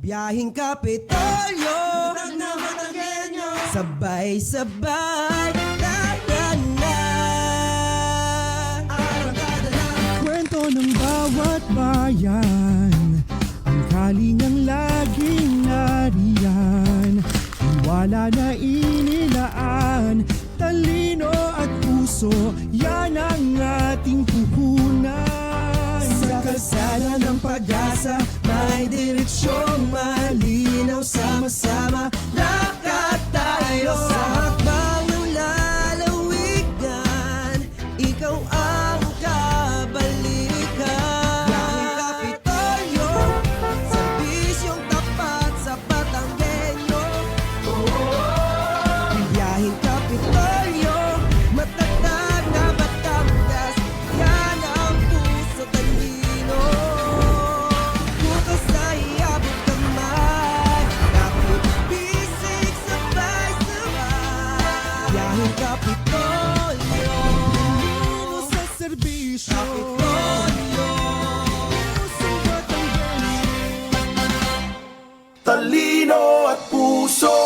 Biyaheng Kapitolyo, sabay-sabay, na-na-na. Kwento ng bawat bayan, ang kalingang laging nariyan. Wala na inilaan, talino at puso, yan ang ating puhunan. Sa kalsada ng pag-asa, may direksyong malinaw. Sama-sama, lakad tayo. Sa hakbang ng lalawigan, ikaw ang kabalikan. Biyaheng Kapitolyo, serbisyong tapat sa Batanggenyo. Biyaheng Kapitolyo, matatag na Batangas, yan ang puso talino. Bukas ay iabot kamay, kapit bisig sabay-sabay. Biyaheng Kapitolyo, Talino sa serbisyo, Kapitolyo. pusong Batanggenyo. Talino at puso.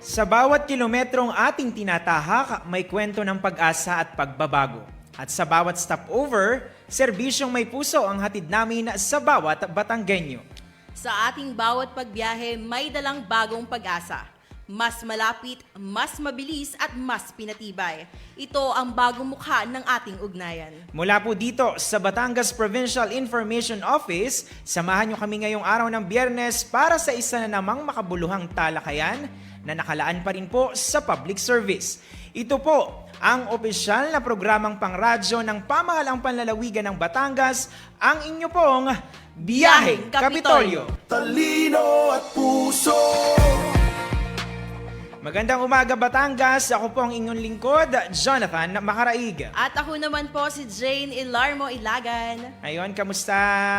Sa bawat kilometrong ating tinatahak, may kwento ng pag-asa at pagbabago. At sa bawat stopover, serbisyong may puso ang hatid namin sa bawat Batanggenyo. Sa ating bawat pagbiyahe, may dalang bagong pag-asa. Mas malapit, mas mabilis at mas pinatibay. Ito ang bagong mukha ng ating ugnayan. Mula po dito sa Batangas Provincial Information Office, samahan nyo kami ngayong araw ng Biyernes para sa isa na namang makabuluhang talakayan na nakalaan pa rin po sa public service. Ito po ang opisyal na programang pangradyo ng Pamahalaang Panlalawigan ng Batangas, ang inyo pong Biyaheng Kapitolyo. Talino at puso. Magandang umaga Batangas, ako po ang inyong lingkod, Jonathan Macaraig. At ako naman po si Jane Ilarmo Ilagan. Ayun, kamusta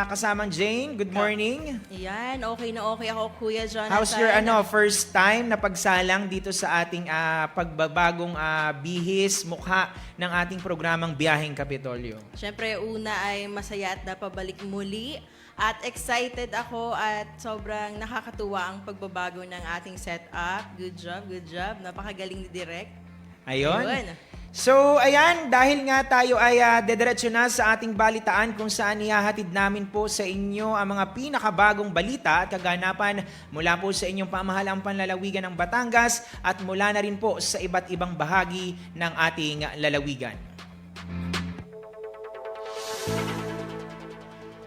kasamang Jane? Good morning. Ayan, okay na okay ako, Kuya Jonathan. How's your first time na pagsalang dito sa ating pagbabagong bihis, mukha ng ating programang Biyaheng Kapitolyo? Siyempre, una ay masaya at napabalik muli. At excited ako at sobrang nakakatuwa ang pagbabago ng ating setup. Good job, good job. Napakagaling ni Direk. Ayun. Ayun. So, ayan, dahil nga tayo ay dediretso na sa ating balitaan kung saan ihahatid namin po sa inyo ang mga pinakabagong balita at kaganapan mula po sa inyong pamahalaang panlalawigan ng Batangas at mula na rin po sa iba't ibang bahagi ng ating lalawigan.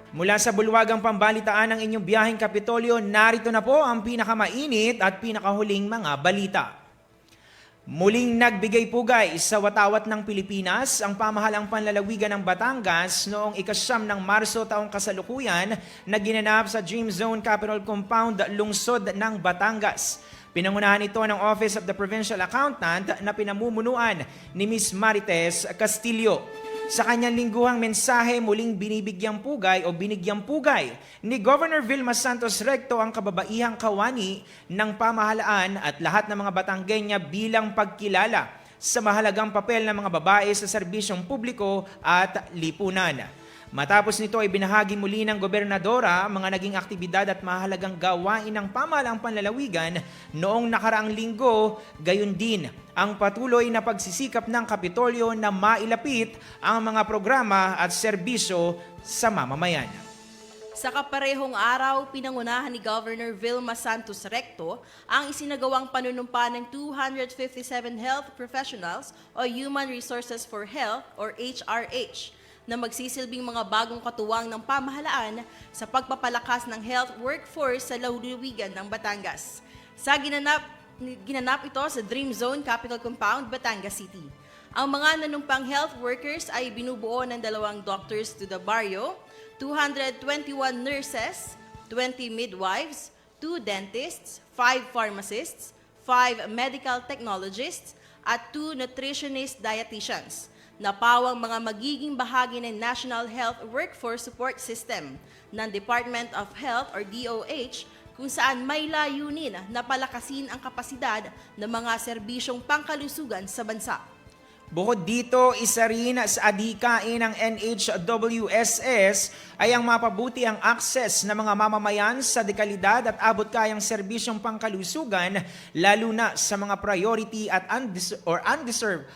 Mula sa bulwagang pambalitaan ng inyong Biyaheng Kapitolyo, narito na po ang pinakamainit at pinakahuling mga balita. Muling nagbigay pugay sa watawat ng Pilipinas ang pamahalaang panlalawigan ng Batangas noong 9 ng Marso taong kasalukuyan na ginanap sa Dream Zone Capital Compound, lungsod ng Batangas. Pinangunahan ito ng Office of the Provincial Accountant na pinamumunuan ni Ms. Marites Castillo. Sa kanyang lingguhang mensahe, muling binigyang pugay ni Governor Vilma Santos Recto ang kababaihang kawani ng pamahalaan at lahat ng mga Batanggenya bilang pagkilala sa mahalagang papel ng mga babae sa serbisyong publiko at lipunan. Matapos nito ay binahagi muli ng gobernadora ang mga naging aktibidad at mahalagang gawain ng pamahalaang panlalawigan noong nakaraang linggo, gayon din ang patuloy na pagsisikap ng Kapitolyo na mailapit ang mga programa at serbisyo sa mamamayan. Sa kaparehong araw, pinangunahan ni Governor Vilma Santos Recto ang isinagawang panunumpa ng 257 health professionals o Human Resources for Health or HRH na magsisilbing mga bagong katuwang ng pamahalaan sa pagpapalakas ng health workforce sa lalawigan ng Batangas. Ginanap ito sa Dream Zone Capital Compound, Batangas City. Ang mga nanumpang health workers ay binubuo ng 2 doctors to the barrio, 221 nurses, 20 midwives, 2 dentists, 5 pharmacists, 5 medical technologists, at 2 nutritionist dietitians na pawang mga magiging bahagi ng National Health Workforce Support System ng Department of Health or DOH, kung saan may layunin na palakasin ang kapasidad ng mga serbisyong pangkalusugan sa bansa. Bukod dito, isa rin sa adhikain ng NHWSS ay ang mapabuti ang access ng mga mamamayan sa dekalidad at abot-kayang serbisyong pangkalusugan, lalo na sa mga priority at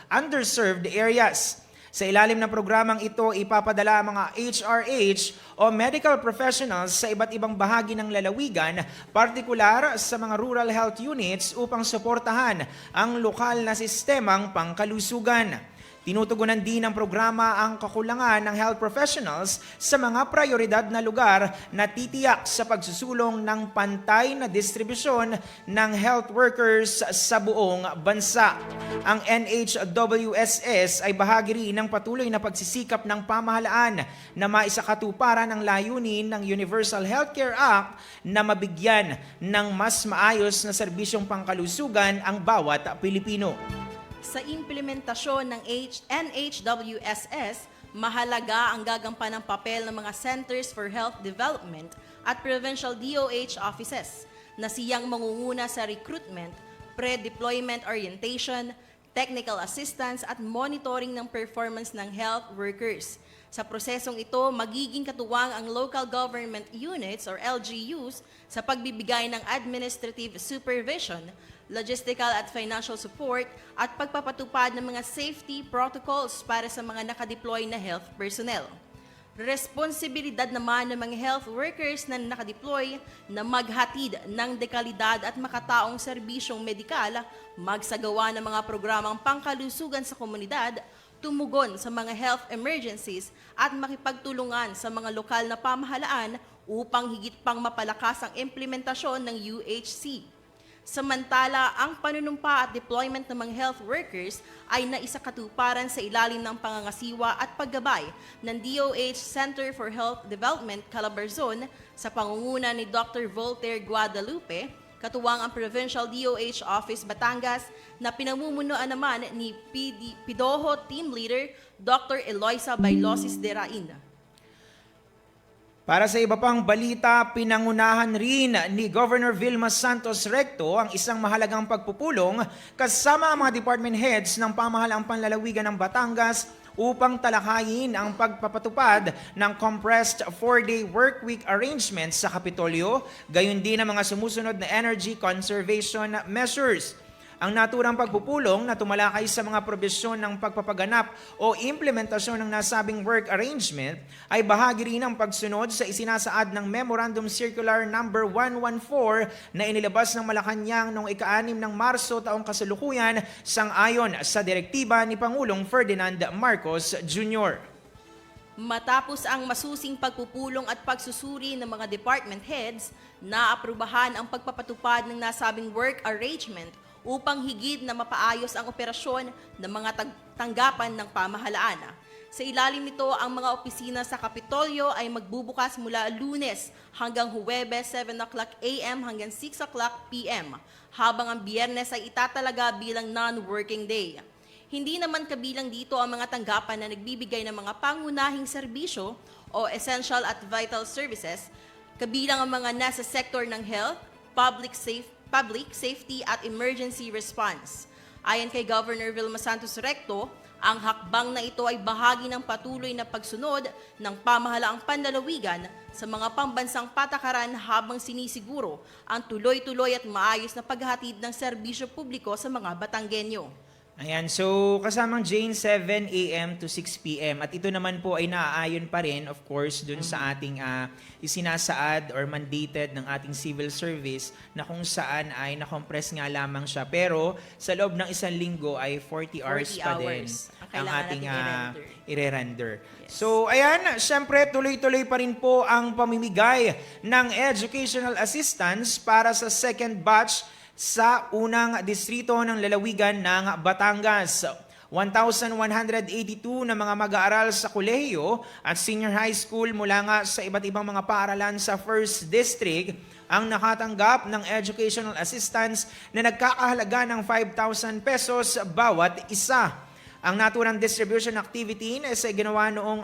underserved areas. Sa ilalim ng programang ito, ipapadala ang mga HRH o medical professionals sa iba't ibang bahagi ng lalawigan, partikular sa mga rural health units upang suportahan ang lokal na sistemang pangkalusugan. Tinutugunan din ng programa ang kakulangan ng health professionals sa mga prioridad na lugar na titiyak sa pagsusulong ng pantay na distribusyon ng health workers sa buong bansa. Ang NHWSS ay bahagi rin ng patuloy na pagsisikap ng pamahalaan na maisakatuparan ang layunin ng Universal Healthcare Act na mabigyan ng mas maayos na serbisyong pangkalusugan ang bawat Pilipino. Sa implementasyon ng NHWSS, mahalaga ang gagampanang papel ng mga Centers for Health Development at Provincial DOH offices na siyang mangunguna sa recruitment, pre-deployment orientation, technical assistance at monitoring ng performance ng health workers. Sa prosesong ito, magiging katuwang ang local government units or LGUs sa pagbibigay ng administrative supervision, logistical at financial support at pagpapatupad ng mga safety protocols para sa mga nakadeploy na health personnel. Responsibilidad naman ng mga health workers na nakadeploy na maghatid ng dekalidad at makataong serbisyong medikal, magsagawa ng mga programang pangkalusugan sa komunidad, tumugon sa mga health emergencies at makipagtulungan sa mga lokal na pamahalaan upang higit pang mapalakas ang implementasyon ng UHC. Samantala, ang panunumpa at deployment ng mga health workers ay naisakatuparan sa ilalim ng pangangasiwa at paggabay ng DOH Center for Health Development Calabarzon sa pangunguna ni Dr. Voltaire Guadalupe, katuwang ang Provincial DOH Office Batangas na pinamumunuan naman ni PIDOHO Team Leader Dr. Eloisa Bailosis de Rain. Para sa iba pang balita, pinangunahan rin ni Governor Vilma Santos Recto ang isang mahalagang pagpupulong kasama ang mga department heads ng pamahalaang panlalawigan ng Batangas upang talakayin ang pagpapatupad ng compressed 4-day workweek arrangements sa Kapitolyo, gayon din ang mga sumusunod na energy conservation measures. Ang naturang pagpupulong na tumalakay sa mga probisyon ng pagpapaganap o implementasyon ng nasabing work arrangement ay bahagi rin ng pagsunod sa isinasaad ng Memorandum Circular No. 114 na inilabas ng Malacanang noong ika-6 ng Marso taong kasalukuyan sang-ayon sa direktiba ni Pangulong Ferdinand Marcos Jr. Matapos ang masusing pagpupulong at pagsusuri ng mga department heads, naaprubahan ang pagpapatupad ng nasabing work arrangement upang higit na mapaayos ang operasyon ng mga tanggapan ng pamahalaan. Sa ilalim nito, ang mga opisina sa Kapitolyo ay magbubukas mula Lunes hanggang Huwebes 7 o'clock a.m. hanggang 6 o'clock p.m., habang ang Biyernes ay itatalaga bilang non-working day. Hindi naman kabilang dito ang mga tanggapan na nagbibigay ng mga pangunahing serbisyo o essential at vital services, kabilang ang mga nasa sektor ng health, public safety at emergency response. Ayon kay Governor Vilma Santos Recto, ang hakbang na ito ay bahagi ng patuloy na pagsunod ng pamahalaang panlalawigan sa mga pambansang patakaran habang sinisiguro ang tuloy-tuloy at maayos na paghahatid ng serbisyo publiko sa mga Batanggenyo. Ayan, so kasamang Jane, 7 a.m. to 6 p.m. At ito naman po ay naaayon pa rin, of course, dun sa ating isinasaad or mandated ng ating civil service na kung saan ay na-compress nga lamang siya. Pero sa loob ng isang linggo ay 40 hours pa din ang ating i-render. Yes. So ayan, syempre tuloy-tuloy pa rin po ang pamimigay ng educational assistance para sa second batch sa unang distrito ng lalawigan ng Batangas. 1,182 na mga mag-aaral sa kolehiyo at senior high school mula nga sa iba't ibang mga paaralan sa 1st District ang nakatanggap ng educational assistance na nagkakahalaga ng 5,000 pesos bawat isa. Ang naturang distribution activity na sa ginawa noong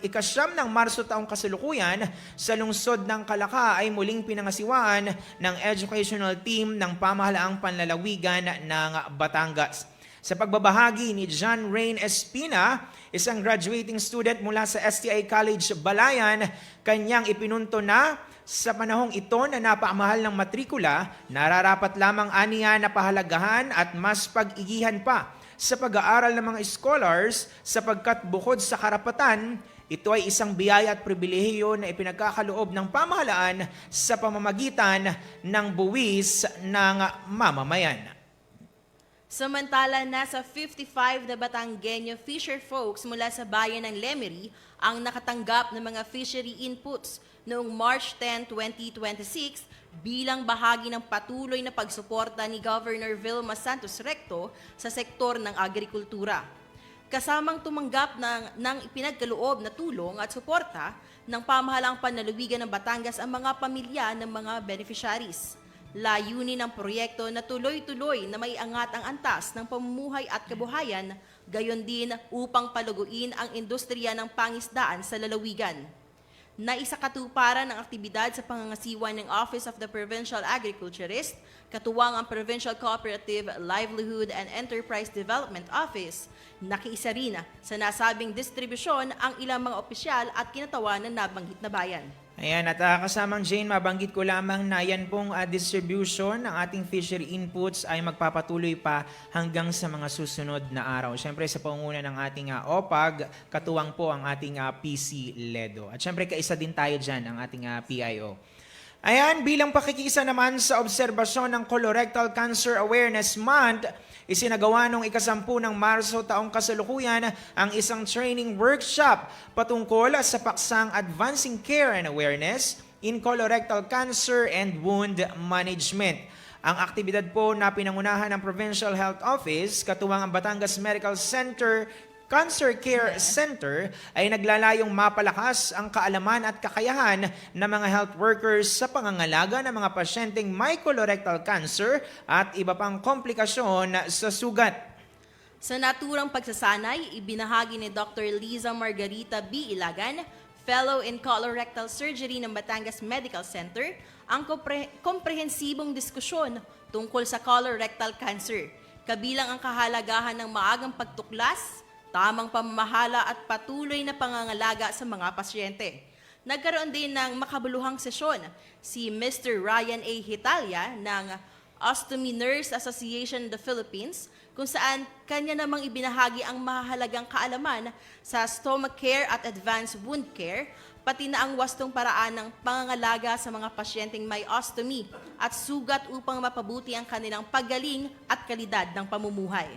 ika-9 ng Marso taong kasalukuyan sa lungsod ng Calaka ay muling pinangasiwaan ng educational team ng pamahalaang panlalawigan ng Batangas. Sa pagbabahagi ni John Rain Espina, isang graduating student mula sa STI College Balayan, kanyang ipinunto na sa panahong ito na napakamahal ng matrikula, nararapat lamang aniya na pahalagahan at mas pag-igihan pa sa pag-aaral ng mga scholars sapagkat bukod sa karapatan, ito ay isang biyaya at pribilehiyo na ipinagkakaloob ng pamahalaan sa pamamagitan ng buwis ng mamamayan. Samantala, nasa 55 na Batanggenyo fisher folks mula sa bayan ng Lemery ang nakatanggap ng mga fishery inputs noong March 10, 2026 bilang bahagi ng patuloy na pagsuporta ni Governor Vilma Santos Recto sa sektor ng agrikultura. Kasamang tumanggap ng ipinagkaloob na tulong at suporta ng pamahalang panlalawigan ng Batangas ang mga pamilya ng mga beneficiaries. Layunin ng proyekto na tuloy-tuloy na may angat ang antas ng pamumuhay at kabuhayan, gayon din upang paluguin ang industriya ng pangisdaan sa lalawigan. Naisakatuparan ng aktibidad sa pangangasiwa ng Office of the Provincial Agriculturist, katuwang ang Provincial Cooperative Livelihood and Enterprise Development Office. Nakiisa rin sa nasabing distribusyon ang ilang mga opisyal at kinatawan ng nabanggit na bayan. Ayan, at kasamang Jane, mabanggit ko lamang na yan pong distribution ng ating fishery inputs ay magpapatuloy pa hanggang sa mga susunod na araw. Siyempre sa pangunguna ng ating OPAG, katuwang po ang ating PC Ledo. At siyempre kaisa din tayo dyan, ang ating PIO. Ayan, bilang pakikisa naman sa obserbasyon ng Colorectal Cancer Awareness Month, isinagawa noong 10 ng Marso taong kasalukuyan ang isang training workshop patungkol sa paksang Advancing Care and Awareness in Colorectal Cancer and Wound Management. Ang aktibidad po na pinangunahan ng Provincial Health Office, katuwang ang Batangas Medical Center Cancer Care Center ay naglalayong mapalakas ang kaalaman at kakayahan ng mga health workers sa pangangalaga ng mga pasyenteng may colorectal cancer at iba pang komplikasyon sa sugat. Sa naturang pagsasanay, ibinahagi ni Dr. Liza Margarita B. Ilagan, Fellow in Colorectal Surgery ng Batangas Medical Center, ang komprehensibong diskusyon tungkol sa colorectal cancer, kabilang ang kahalagahan ng maagang pagtuklas, tamang pamamahala at patuloy na pangangalaga sa mga pasyente. Nagkaroon din ng makabuluhang sesyon si Mr. Ryan A. Hitalia ng Ostomy Nurse Association of the Philippines, kung saan kanya namang ibinahagi ang mahalagang kaalaman sa stomach care at advanced wound care, pati na ang wastong paraan ng pangangalaga sa mga pasyenteng may ostomy at sugat upang mapabuti ang kanilang paggaling at kalidad ng pamumuhay.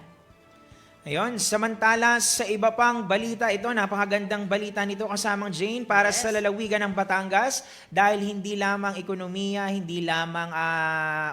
Ayun, samantala sa iba pang balita ito, napakagandang balita nito kasamang Jane para sa lalawigan ng Batangas dahil hindi lamang ekonomiya, hindi lamang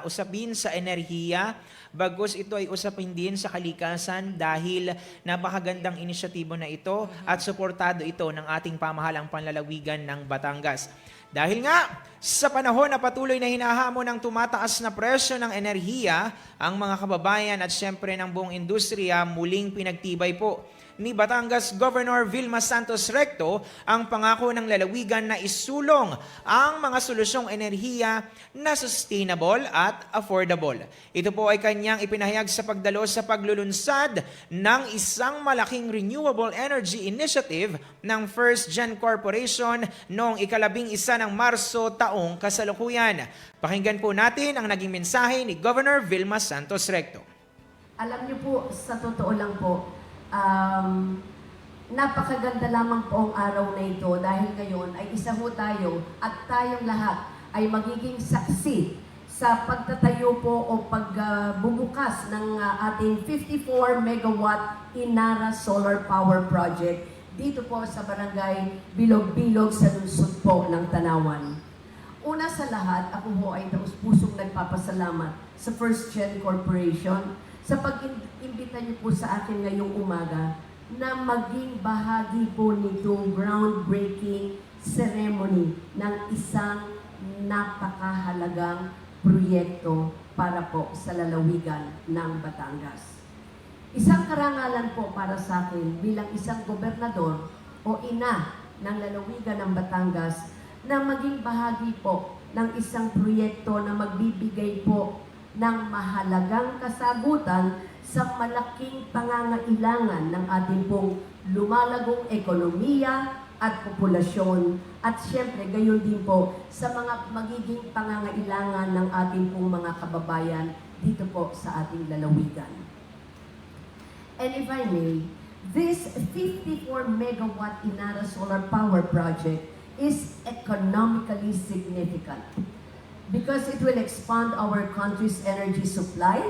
usapin sa enerhiya, bagkus ito ay usapin din sa kalikasan dahil napakagandang inisyatibo na ito at suportado ito ng ating pamahalang panlalawigan ng Batangas. Dahil nga, sa panahon na patuloy na hinahamon ng tumataas na presyo ng enerhiya, ang mga kababayan at syempre ng buong industriya muling pinagtibay po ni Batangas Governor Vilma Santos Recto ang pangako ng lalawigan na isulong ang mga solusyong enerhiya na sustainable at affordable. Ito po ay kanyang ipinahayag sa pagdalo sa paglulunsad ng isang malaking renewable energy initiative ng First Gen Corporation noong 11 ng Marso taong kasalukuyan. Pakinggan po natin ang naging mensahe ni Governor Vilma Santos Recto. Alam niyo po, sa totoo lang po, napakaganda lamang po ang araw na ito dahil ngayon ay isa ho tayo at tayong lahat ay magiging saksi sa pagtatayo po o pagbubukas ng ating 54 megawatt Inara Solar Power Project dito po sa barangay Bilog-Bilog sa lungsod po ng Tanawan. Una sa lahat, ako ho ay taus-pusong nagpapasalamat sa First Gen Corporation sa pag-imbita niyo po sa akin ngayong umaga na maging bahagi po nitong groundbreaking ceremony ng isang napakahalagang proyekto para po sa lalawigan ng Batangas. Isang karangalan po para sa akin bilang isang gobernador o ina ng lalawigan ng Batangas na maging bahagi po ng isang proyekto na magbibigay po ng mahalagang kasagutan sa malaking pangangailangan ng ating pong lumalagong ekonomiya at populasyon at siyempre gayon din po sa mga magiging pangangailangan ng ating pong mga kababayan dito po sa ating lalawigan. And if I may, this 54 megawatt Inara Solar Power Project is economically significant because it will expand our country's energy supply,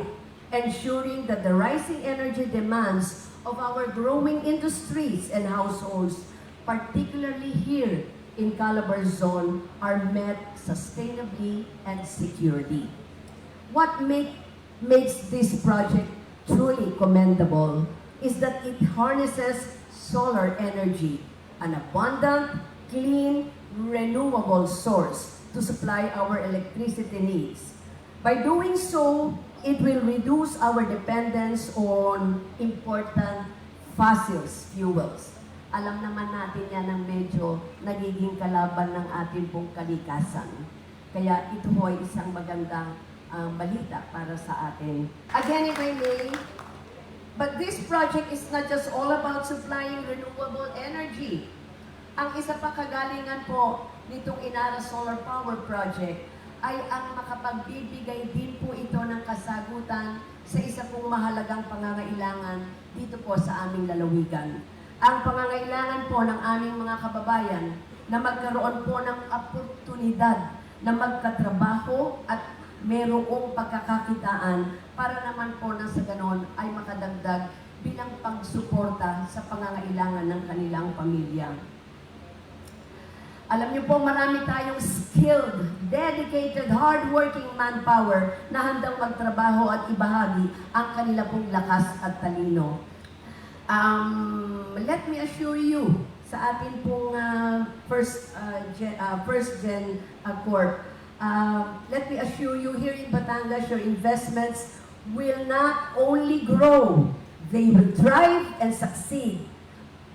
ensuring that the rising energy demands of our growing industries and households, particularly here in Calabar Zone, are met sustainably and securely. What makes this project truly commendable is that it harnesses solar energy, an abundant, clean, renewable source to supply our electricity needs. By doing so, it will reduce our dependence on important fossil fuels. Alam naman natin yan ang medyo nagiging kalaban ng ating pong kalikasan. Kaya ito ho ay isang magandang balita para sa atin. Again, if I may, but this project is not just all about supplying renewable energy. Ang isa pa kagalingan po nitong Inara Solar Power Project ay ang makapagbibigay din po ito ng kasagutan sa isa pong mahalagang pangangailangan dito po sa aming lalawigan. Ang pangangailangan po ng aming mga kababayan na magkaroon po ng oportunidad na magkatrabaho at merong pagkakakitaan para naman po na sa ganon ay makadagdag bilang pagsuporta sa pangangailangan ng kanilang pamilya. Alam niyo po, marami tayong skilled, dedicated, hardworking manpower na handang magtrabaho at ibahagi ang kanila pong lakas at talino. Let me assure you, sa atin pong first gen corp, let me assure you, here in Batangas, your investments will not only grow, they will thrive and succeed,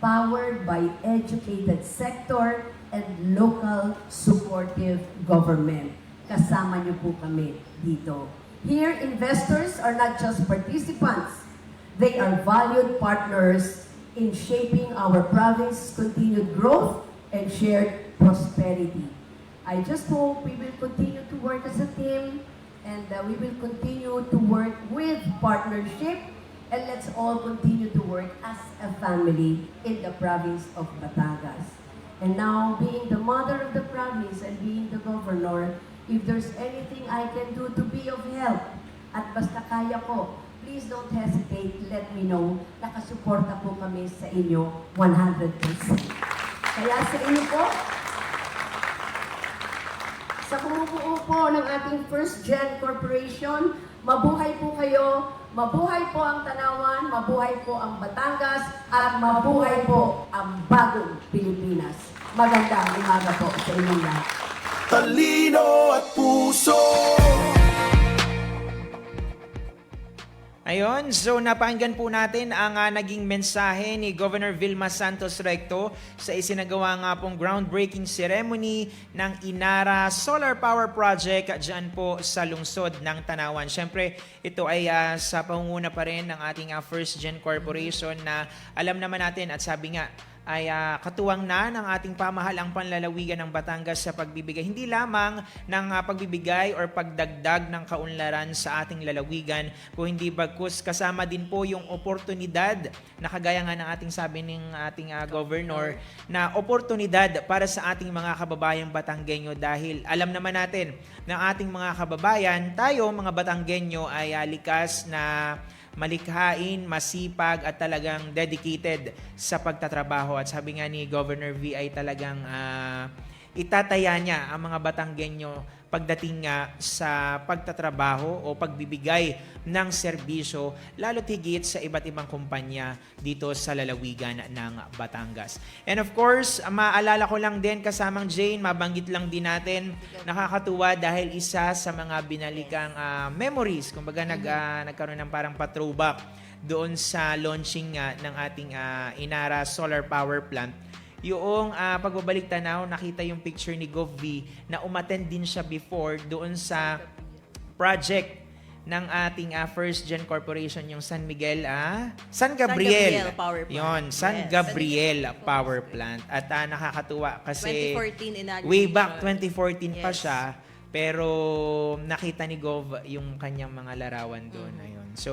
powered by educated sector and local supportive government. Kasama niyo po kami dito. Here, investors are not just participants, they are valued partners in shaping our province's continued growth and shared prosperity. I just hope we will continue to work as a team and we will continue to work with partnership and let's all continue to work as a family in the province of Batangas. And now, being the mother of the province and being the governor, if there's anything I can do to be of help, at basta kaya ko, please don't hesitate, let me know. Nakasuporta po kami sa inyo 100%. Kaya sa inyo po, sa bumubuo po ng ating First Gen Corporation, mabuhay po kayo, mabuhay po ang Tanawan, mabuhay po ang Batangas, at mabuhay po ang bagong Pilipinas. Magandang umaga po sa inyong lahat. Talino at puso. Ayun, so napakinggan po natin ang naging mensahe ni Governor Vilma Santos Recto sa isinagawa nga pong groundbreaking ceremony ng Inara Solar Power Project dyan po sa lungsod ng Tanawan. Siyempre, ito ay sa pangunguna pa rin ng ating First Gen Corporation na alam naman natin at sabi nga, ay katuwang na ng ating pamahalang panlalawigan ng Batangas sa pagbibigay hindi lamang ng pagbibigay or pagdagdag ng kaunlaran sa ating lalawigan, kung hindi bagkus kasama din po yung oportunidad na kagaya nga ng ating sabi ng ating governor na oportunidad para sa ating mga kababayang Batanggenyo dahil alam naman natin ng ating mga kababayan, tayo mga Batanggenyo ay likas na malikhain, masipag at talagang dedicated sa pagtatrabaho. At sabi nga ni Governor V ay talagang itataya niya ang mga Batanggenyo pagdating nga sa pagtatrabaho o pagbibigay ng serbisyo lalo't higit sa iba't ibang kumpanya dito sa lalawigan ng Batangas. And of course, maalala ko lang din kasamang Jane, mabanggit lang din natin, nakakatuwa dahil isa sa mga binalikang memories, kumbaga nagkaroon ng parang pa-throwback doon sa launching ng ating Inara Solar Power Plant. Yung pagbabalik tanaw, nakita yung picture ni Gov V na umattend din siya before doon sa project ng ating First Gen Corporation, yung San Gabriel Power Plant. Yon, San Yes. Gabriel Power Plant. At nakakatuwa kasi 2014 inauguration. way back 2014 pa Yes. siya, pero nakita ni Gov yung kanyang mga larawan doon. Ayun. So,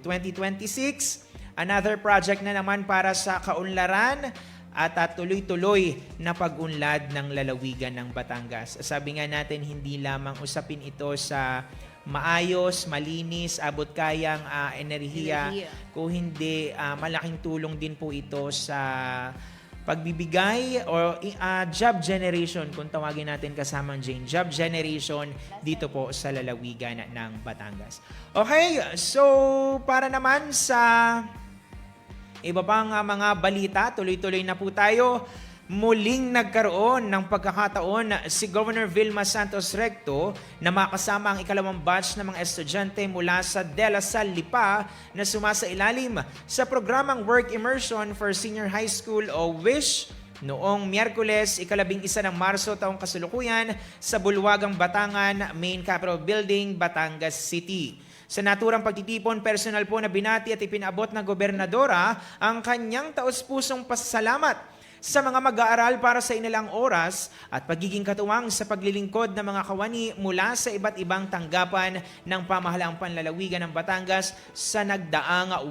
2026, another project na naman para sa kaunlaran at tuloy-tuloy na pag-unlad ng lalawigan ng Batangas. Sabi nga natin, hindi lamang usapin ito sa maayos, malinis, abot-kayang enerhiya, kung hindi malaking tulong din po ito sa pagbibigay or job generation, kung tawagin natin kasamang Jane, job generation dito po sa lalawigan ng Batangas. Okay, so para naman sa iba pang mga balita, tuloy-tuloy na po tayo. Muling nagkaroon ng pagkakataon si Governor Vilma Santos Recto na makasama ang ikalawang batch ng mga estudyante mula sa De La Salle Lipa na sumasailalim sa programang Work Immersion for Senior High School o WISH noong Miyerkules, 11 ng Marso taong kasalukuyan sa Bulwagang Batangan, Main Capitol Building, Batangas City. Sa naturang pagtitipon, personal po na binati at ipinabot ng gobernadora ang kanyang taos-pusong pasasalamat sa mga mag-aaral para sa inilang oras at pagiging katuwang sa paglilingkod ng mga kawani mula sa iba't ibang tanggapan ng pamahalaang panlalawigan ng Batangas sa nagdaang 8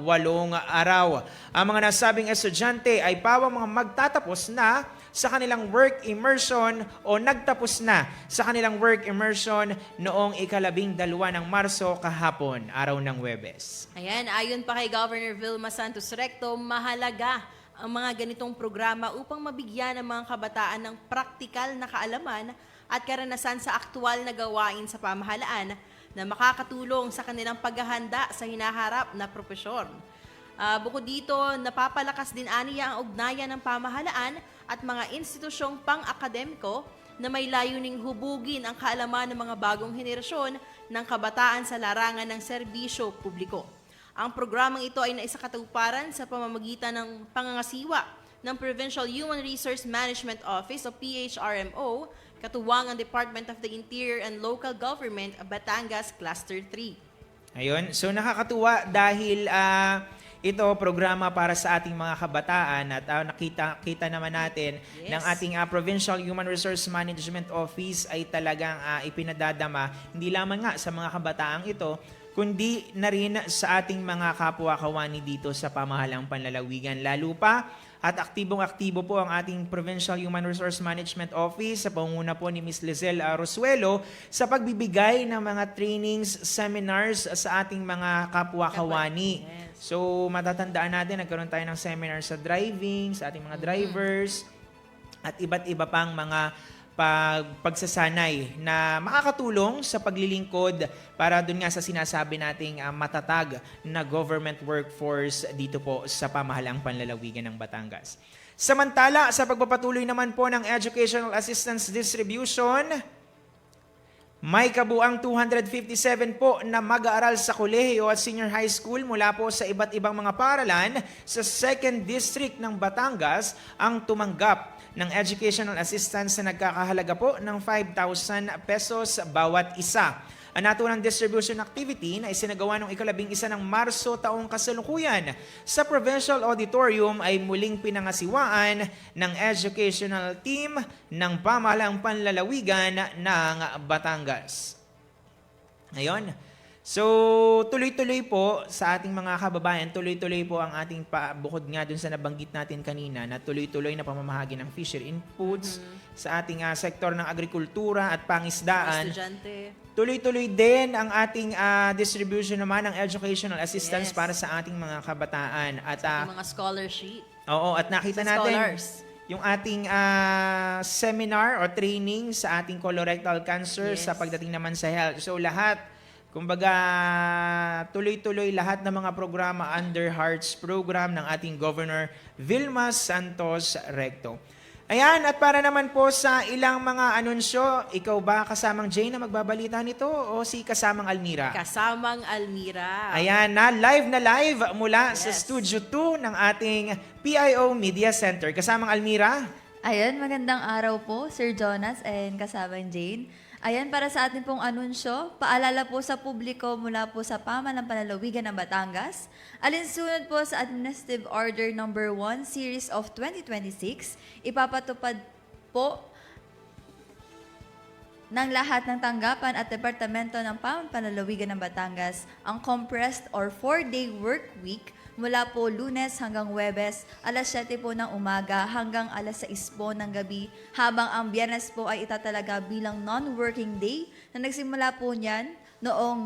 araw. Ang mga nasabing estudyante ay pawang mga magtatapos na sa kanilang work immersion o nagtapos na sa kanilang work immersion noong 12 ng Marso kahapon, araw ng Huwebes. Ayan, ayon pa kay Governor Vilma Santos Recto, mahalaga ang mga ganitong programa upang mabigyan ng mga kabataan ng praktikal na kaalaman at karanasan sa aktwal na gawain sa pamahalaan na makakatulong sa kanilang paghahanda sa hinaharap na propesyon. Bukod dito, napapalakas din aniya ang ugnayan ng pamahalaan at mga institusyong pang-akademiko na may layuning hubugin ang kaalaman ng mga bagong henerasyon ng kabataan sa larangan ng serbisyo publiko. Ang programang ito ay naisakatuparan sa pamamagitan ng pangangasiwa ng Provincial Human Resource Management Office o PHRMO, katuwang ang Department of the Interior and Local Government, Batangas Cluster 3. Ayun, so nakakatuwa dahil ito programa para sa ating mga kabataan at nakita naman natin ng ating Provincial Human Resource Management Office ay talagang ipinadadama hindi lamang nga sa mga kabataang ito, kundi na rin sa ating mga kapwa-kawani dito sa pamahalaang panlalawigan. Lalo pa at aktibong-aktibo po ang ating Provincial Human Resource Management Office sa pangunguna po ni Ms. Lizelle Rosuelo sa pagbibigay ng mga trainings, seminars sa ating mga kapwa-kawani. So matatandaan natin, nagkaroon tayo ng seminar sa driving, sa ating mga drivers, at iba't iba pang mga pagsasanay na makakatulong sa paglilingkod para dun nga sa sinasabi nating matatag na government workforce dito po sa pamahalaang panlalawigan ng Batangas. Samantala, sa pagpapatuloy naman po ng Educational Assistance Distribution, may kabuang 257 po na mag-aaral sa kolehiyo at senior high school mula po sa iba't ibang mga paaralan sa 2nd District ng Batangas ang tumanggap ng educational assistance na nagkakahalaga po ng 5,000 pesos bawat isa. Ang naturang distribution activity na isinagawa noong 11 ng Marso taong kasalukuyan sa Provincial Auditorium ay muling pinangasiwaan ng educational team ng pamahalaang panlalawigan ng Batangas. Ngayon, so tuloy-tuloy po sa ating mga kababayan, tuloy-tuloy po ang ating bukod nga dun sa nabanggit natin kanina na tuloy-tuloy na pamamahagi ng fishery inputs sa ating sektor ng agrikultura at pangisdaan. Estudyante. Tuloy-tuloy din ang ating distribution naman ng educational assistance para sa ating mga kabataan. At Mga scholarship. oo, at nakita Sa natin scholars. yung ating seminar or training sa ating colorectal cancer sa pagdating naman sa health. So lahat, kumbaga tuloy-tuloy lahat ng mga programa under Hearts program ng ating Governor Vilma Santos Recto. Ayan, at para naman po sa ilang mga anunsyo, ikaw ba kasamang Jane na magbabalita nito o si kasamang Almira? Kasamang Almira. Ayan na live mula sa Studio 2 ng ating PIO Media Center. Kasamang Almira? Ayun, magandang araw po, Sir Jonas and kasamang Jane. Ayan, para sa ating pong anunsyo, paalala po sa publiko mula po sa Pamahalang Panlalawigan ng Batangas, alinsunod po sa Administrative Order Number 1, Series of 2026, ipapatupad po ng lahat ng tanggapan at departamento ng Pamahalang Panlalawigan ng Batangas ang compressed or 4-day work week mula po Lunes hanggang Huwebes, alas 7 po ng umaga hanggang alas 6 po ng gabi, habang ang Biyernes po ay itatalaga bilang non-working day na nagsimula po niyan noong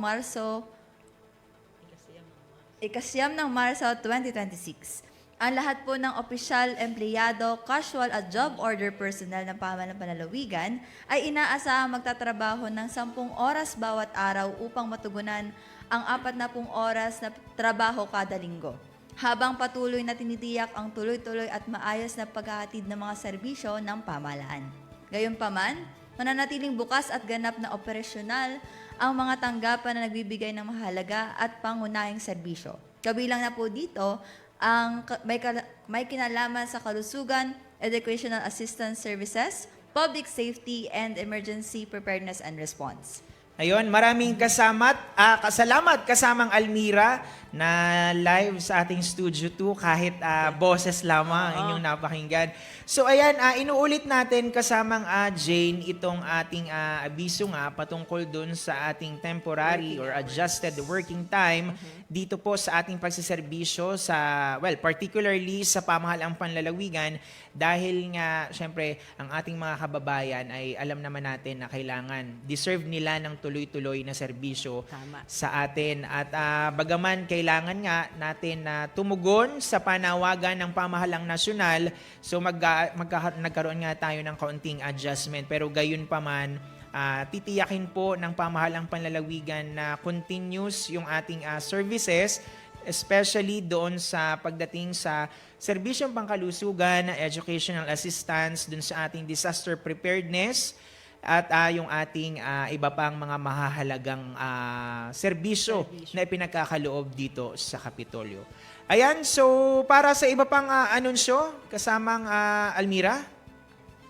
ikasyam ng Marso 2026. Ang lahat po ng opisyal, empleyado, casual at job order personnel ng Pamahalang Panlalawigan ay inaasahang magtatrabaho ng 10 oras bawat araw upang matugunan ang 40 oras na trabaho kada linggo. Habang patuloy na tinitiyak ang tuloy-tuloy at maayos na paghahatid ng mga serbisyo ng pamahalaan. Gayunpaman, mananatiling bukas at ganap na operasyonal ang mga tanggapan na nagbibigay ng mahalaga at pangunahing serbisyo. Kabilang na po dito ang may kinalaman sa kalusugan, educational assistance services, public safety, and emergency preparedness and response. Ayun, maraming salamat kasamang Almira na live sa ating Studio 2 kahit boses lamang ang inyong napakinggan. So ayan, inuulit natin kasamang Jane itong ating abiso nga patungkol dun sa ating temporary or adjusted working time dito po sa ating pagsiservisyo sa, particularly sa pamahalaang panlalawigan dahil nga, syempre, ang ating mga kababayan ay alam naman natin na kailangan, deserve nila ng tuloy-tuloy na serbisyo sa atin. At bagaman kailangan nga natin na tumugon sa panawagan ng pamahalang nasyonal, so nagkaroon nga tayo ng kaunting adjustment. Pero gayon pa man, titiyakin po ng pamahalang panlalawigan na continuous yung ating services, especially doon sa pagdating sa serbisyong pangkalusugan, educational assistance, doon sa ating disaster preparedness, at yung ating iba pang mga mahahalagang serbisyo na ipinagkakaloob dito sa Kapitolyo. Ayan, so para sa iba pang anunsyo, kasamang Almira?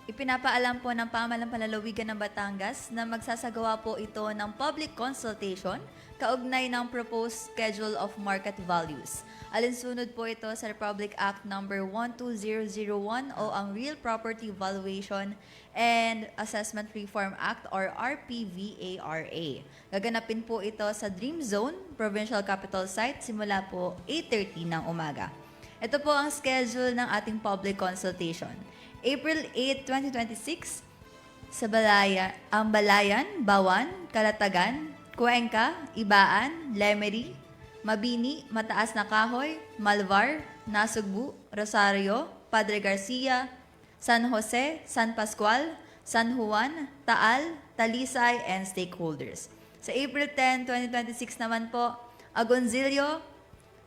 Ipinapaalam po ng Pamahalang Panlalawigan ng Batangas na magsasagawa po ito ng public consultation kaugnay ng proposed schedule of market values. Alinsunod po ito sa Republic Act No. 12001 o ang Real Property Valuation and Assessment Reform Act or RPVARA. Gaganapin po ito sa Dream Zone, Provincial Capital Site, simula po 8:30 ng umaga. Ito po ang schedule ng ating public consultation. April 8, 2026, sa Balayan, Bawan, Calatagan, Cuenca, Ibaan, Lemery, Mabini, Mataas na Kahoy, Malvar, Nasugbu, Rosario, Padre Garcia, San Jose, San Pascual, San Juan, Taal, Talisay, and stakeholders. Sa April 10, 2026 naman po, Agoncillo,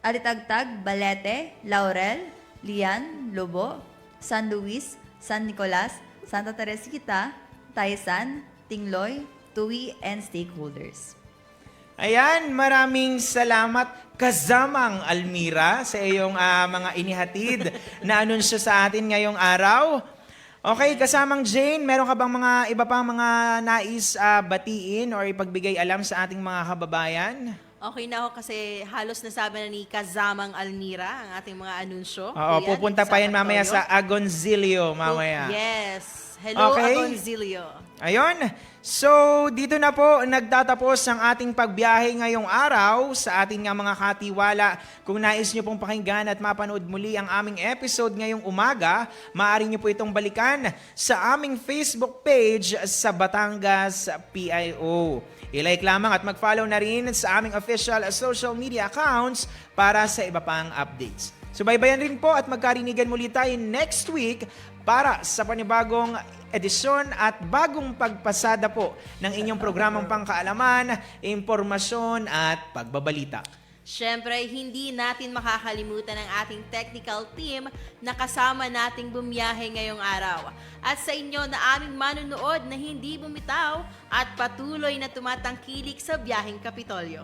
Alitagtag, Balete, Laurel, Lian, Lobo, San Luis, San Nicolas, Santa Teresita, Taysan, Tingloy, Tuwi, and stakeholders. Ayan, maraming salamat kasamang Almira sa iyong mga inihatid na anunsyo sa atin ngayong araw. Okay, kasamang Jane, meron ka bang mga iba pang mga nais batiin or ipagbigay alam sa ating mga kababayan? Okay na ako kasi halos nasabi na ni Kazamang Almira ang ating mga anunsyo. Oo, Kuya, pupunta dito pa yan mamaya Kapitolyo. sa Agoncillo mamaya. Yes. Hello, Okay. Agoncillo. Ayun. So, dito na po nagtatapos ang ating pagbiyahe ngayong araw sa ating nga mga katiwala. Kung nais nyo pong pakinggan at mapanood muli ang aming episode ngayong umaga, maaari nyo po itong balikan sa aming Facebook page sa Batangas PIO. I-like lamang at mag-follow na rin sa aming official social media accounts para sa iba pang updates. Subaybayan rin po at magkarinigan muli tayo next week para sa panibagong edisyon at bagong pagpasada po ng inyong programang pangkaalaman, impormasyon at pagbabalita. Siyempre, hindi natin makakalimutan ang ating technical team na kasama nating bumiyahe ngayong araw. At sa inyo na aming manunood na hindi bumitaw at patuloy na tumatangkilik sa biyaheng Kapitolyo.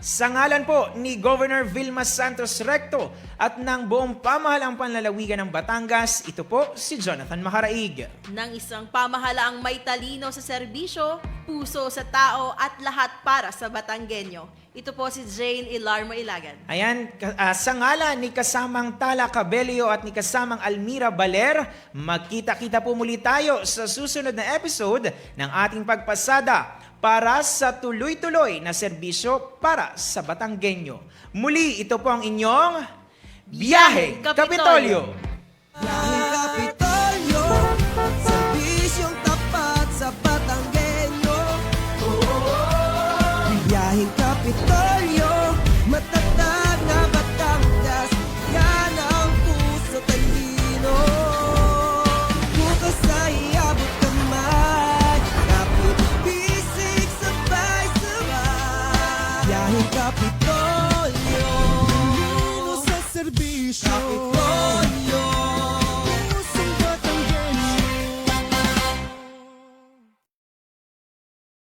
Sa ngalan po ni Governor Vilma Santos Recto at ng buong pamahalaang panlalawigan ng Batangas, ito po si Jonathan Maharaig. Ng isang pamahalaang may talino sa serbisyo, puso sa tao at lahat para sa Batanggenyo. Ito po si Jane Ilarmo Ilagan. Ayan, sa ngalan ni kasamang Tala Cabello at ni kasamang Almira Baler, magkita-kita po muli tayo sa susunod na episode ng ating pagpasada para sa tuloy-tuloy na serbisyo para sa Batanggenyo. Muli, ito po ang inyong Biyaheng Kapitolyo. Biyaheng